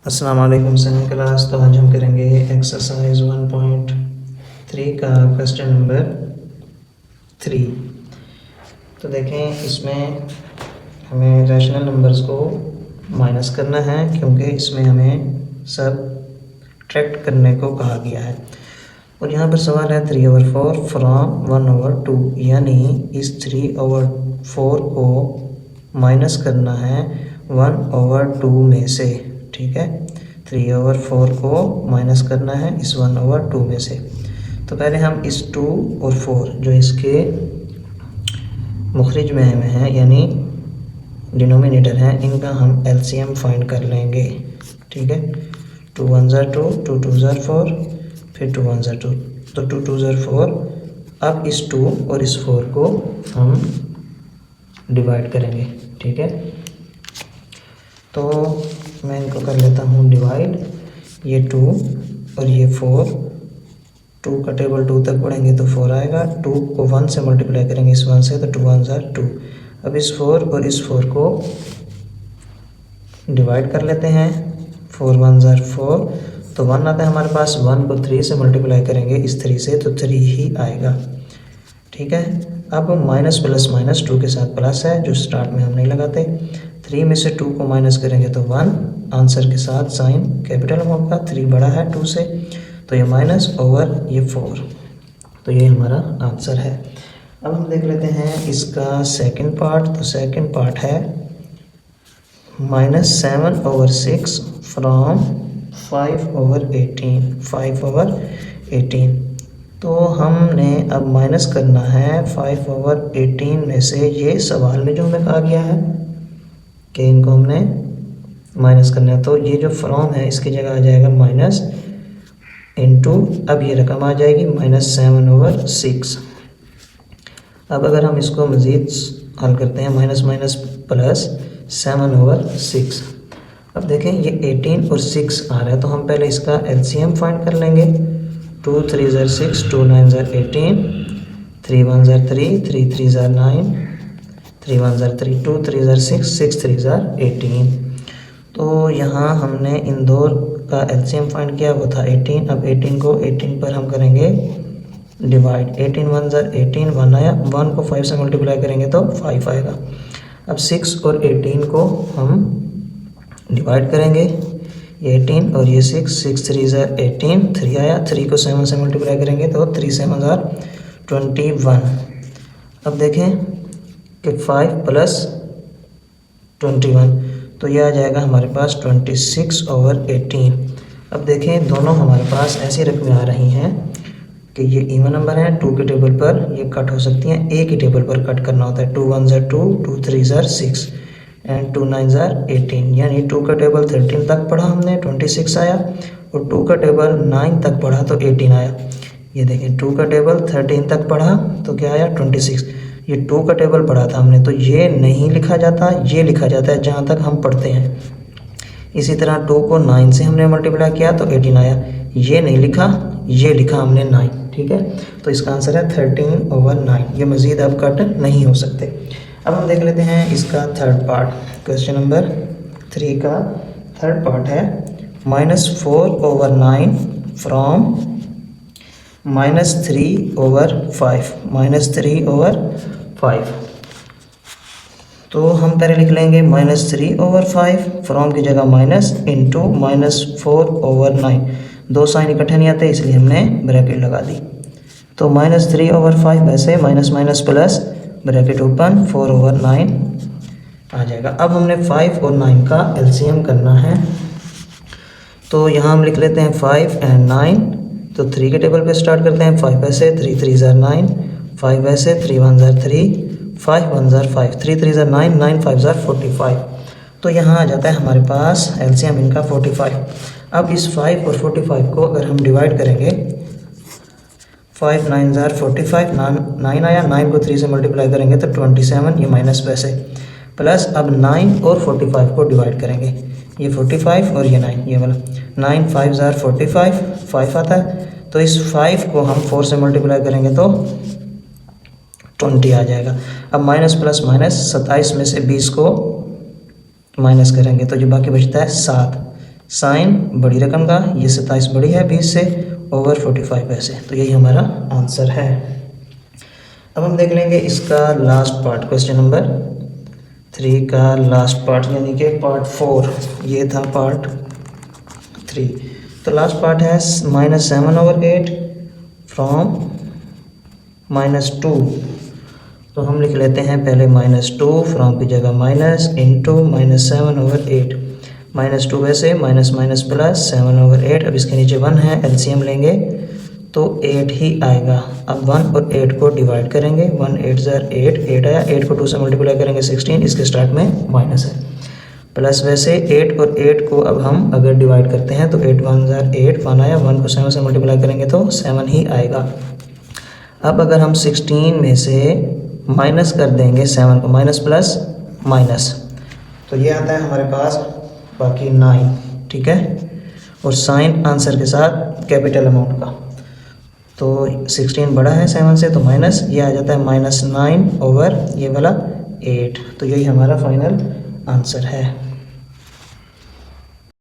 अस्सलाम वालेकुम second class. तो आज हम करेंगे एक्सरसाइज 1.3 का क्वेश्चन नंबर 3। तो देखें, इसमें हमें रैशनल नंबर्स को माइनस करना है क्योंकि इसमें हमें सब ट्रैक्ट करने को कहा गया है। और यहाँ पर सवाल है 3/4 फ्रॉम 1/2, यानी इस 3/4 को माइनस करना है 1/2 में से। ठीक है, 3/4 को माइनस करना है इस 1/2 में से। तो पहले हम इस 2 और 4 जो इसके मुखरिज में हैं यानी डिनोमिनेटर हैं, इनका हम एलसीएम फाइंड कर लेंगे। ठीक है, 2 1 2, 2 2 4, फिर 2 1 2, तो 2 2 4। अब इस 2 और इस 4 को हम डिवाइड करेंगे। ठीक है, तो मैं इनको कर लेता हूँ डिवाइड। ये 2 और ये 4, 2 का टेबल 2 तक पढ़ेंगे तो 4 आएगा। 2 को 1 से मल्टीप्लाई करेंगे इस 1 से, तो 2 1 2। अब इस 4 और इस 4 को डिवाइड कर लेते हैं। 4 1 4, तो 1 आता है हमारे पास। 1 को 3 से मल्टीप्लाई करेंगे इस 3 से, तो 3 ही आएगा। ठीक है, अब माइनस प्लस माइनस 2 के साथ प्लस है जो स्टार्ट में हम नहीं लगाते। 3 में से 2 को माइनस करेंगे तो 1, आंसर के साथ साइन कैपिटल होगा। 3 बड़ा है 2 से, तो ये माइनस ओवर ये 4, तो ये हमारा आंसर है। अब हम देख लेते हैं इसका सेकंड पार्ट। तो सेकंड पार्ट है -7/6 फ्रॉम 5/18, 5/18। तो हमने अब माइनस करना है 5/18 में से। ये सवाल में जो हमें कहा गया है कि इनको हमने माइनस करना है, तो ये जो फ्रॉम है इसकी जगह आ जाएगा माइनस इनटू, अब ये रकम आ जाएगी -7/6। अब अगर हम इसको मज़ीद हल करते हैं, माइनस माइनस प्लस 7/6। अब देखें ये 18 और 6 आ रहा है, तो हम पहले इसका एलसीएम फाइंड कर लेंगे। 2 3 6, 2 9 18, 3 1 3, 3 3 9, 3 1 3, 2 3 6, 6 3 18। तो यहाँ हमने इन दो का एलसीएम फाइंड किया, वो था 18। अब 18 को 18 पर हम करेंगे डिवाइड। 18 1 18, 1 आया। 1 को 5 से मल्टीप्लाई करेंगे तो 5 आएगा। अब 6 और 18 को हम डिवाइड करेंगे। ये 18 और ये 6, 6 3 18, 3 आया। 3 को 7 से मल्टीप्लाई करेंगे तो 3 7 21। अब देखें कि 5 + 21, तो ये आ जाएगा हमारे पास 26/18। अब देखें दोनों हमारे पास ऐसी रकमें आ रही हैं कि ये इवन नंबर हैं। 2 के टेबल पर ये कट हो सकती हैं, एक ही टेबल पर कट करना होता है। 2 1 2, 2 3 6 एंड 2 9 18, यानी 2 का टेबल 13 तक पढ़ा हमने, 26 आया। और 2 का टेबल 9 तक पढ़ा तो 18 आया। ये देखें 2 का टेबल 13 तक पढ़ा तो क्या आया 26। ये 2 का टेबल पढ़ा था हमने, तो ये नहीं लिखा जाता, ये लिखा जाता है जहाँ तक हम पढ़ते हैं। इसी तरह 2 को 9 से हमने मल्टीप्लाई किया तो 18 आया। ये नहीं लिखा, ये लिखा हमने 9। ठीक है, तो इसका आंसर है 13/9। ये मज़ीद अब कट नहीं हो सकते। अब हम देख लेते हैं इसका थर्ड पार्ट। क्वेश्चन नंबर 3 का थर्ड पार्ट है -4/9 फ्रॉम -3/5, -3/5। तो हम पहले लिख लेंगे -3/5, फ्रॉम की जगह माइनस इनटू -4/9। दो साइन इकट्ठे नहीं आते इसलिए हमने ब्रैकेट लगा दी। तो -3/5 वैसे minus minus plus bracket open 4/9 आ जाएगा। अब हमने 5 और 9 का एलसीएम करना है, तो यहाँ हम लिख लेते हैं 5 एंड 9। तो 3 के टेबल पे स्टार्ट करते हैं। 5 ऐसे, 3 3 9, 5 ऐसे, 3 1 3, 5 1 5, 3 3 9, 9 5 45। तो यहाँ आ जाता है हमारे पास एलसीएम इनका 45। अब इस 5 और 45 को अगर हम डिवाइड करेंगे, 5 9 45, 9 आया। 9 को 3 से मल्टीप्लाई करेंगे तो 27, ये माइनस वैसे प्लस। अब 9 और 45 को डिवाइड करेंगे, ये 45 और ये 9, ये वाला 9 5 45, 5 आता है। तो इस 5 को हम 4 से मल्टीप्लाई करेंगे तो 20 आ जाएगा। अब माइनस प्लस माइनस 27 में से 20 को माइनस करेंगे तो जो बाकी बचता है 7, साइन बड़ी रकम का, ये 27 बड़ी है 20 से, ओवर 45 ऐसे, तो यही हमारा आंसर है। अब हम देख लेंगे इसका लास्ट पार्ट, क्वेश्चन नंबर 3 का लास्ट पार्ट, यानी कि पार्ट 4, ये था पार्ट 3। तो लास्ट पार्ट है -7/8 फ्रॉम -2। तो हम लिख लेते हैं पहले -2, फ्रॉम की जगह माइनस, इंटू -7/8। -2 वैसे, माइनस माइनस प्लस 7/8। अब इसके नीचे 1 है, एलसीएम लेंगे तो 8 ही आएगा। अब 1 और 8 को डिवाइड करेंगे, 1 8 ज़र 8, 8 आया, 8 को 2 से मल्टीप्लाई करेंगे 16, इसके स्टार्ट में माइनस है, प्लस वैसे 8 और 8 को अब हम अगर डिवाइड करते हैं तो 8 1 ज़र 8, 1 आया, 1 को 7 से मल्टीप्लाई करेंगे तो 7 ही आएगा। अब अगर हम 16 में से माइनस कर देंगे 7 को, माइनस प्लस माइनस, तो ये आता है हमारे पास बाकी 9, ठीक है। और साइन आंसर के साथ कैपिटल अमाउंट का, तो 16 बड़ा है 7 से, तो माइनस, ये आ जाता है -9 ओवर ये वाला 8। तो यही हमारा फाइनल आंसर है।